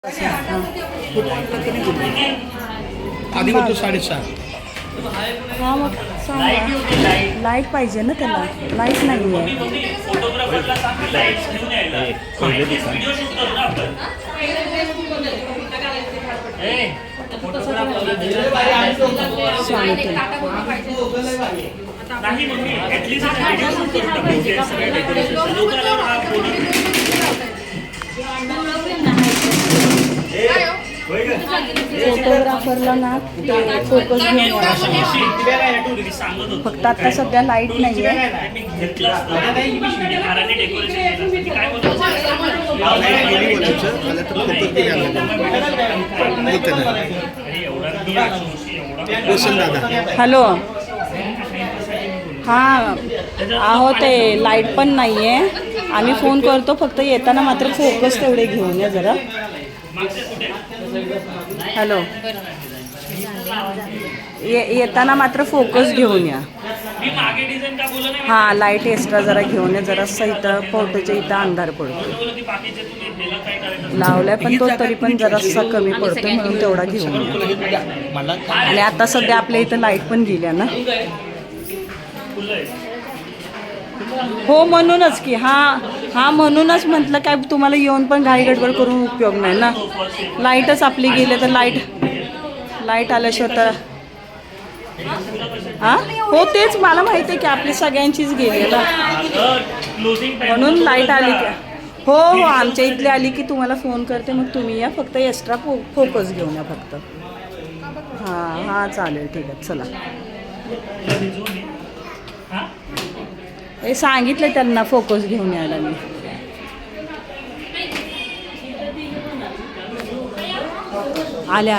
आधी होतो 7:30. हा मग सांगा. लाईट पाहिजे ना त्याला. लाईट नाही आहे. फोटोग्राफरला ना ते फोकस घेऊन फक्त आता सध्या लाईट नाही आहे. हॅलो हां आहो ते लाईट पण नाही आहे. आम्ही फोन करतो फक्त येताना मात्र फोकस तेवढे घेऊन या जरा. हॅलो येताना मात्र फोकस घेऊन या. हां लाईट एक्स्ट्रा जरा घेऊन या. जरासं इथं फोटोच्या इथं अंधार पडतो. लावलाय पण तो तरी पण जरासा कमी पडतो म्हणून तेवढा घेऊन या. आणि आता सध्या आपल्या इथं लाईट पण गेल्या ना. हो म्हणूनच की हां म्हणूनच म्हटलं काय तुम्हाला येऊन पण घाई गडबड करून उपयोग नाही ना. लाईटच आपली गेली तर लाईट आल्याशिवाय तर हां हो तेच मला माहिती आहे की आपली सगळ्यांचीच गेली ना म्हणून लाईट आली की हो आमच्या इथली आली की तुम्हाला फोन करते. मग तुम्ही या फक्त एक्स्ट्रा फोकस घेऊन या फक्त. हां चालेल ठीक आहे चला. हे सांगितलं त्यांना फोकस घेऊन यायला मी. आल्या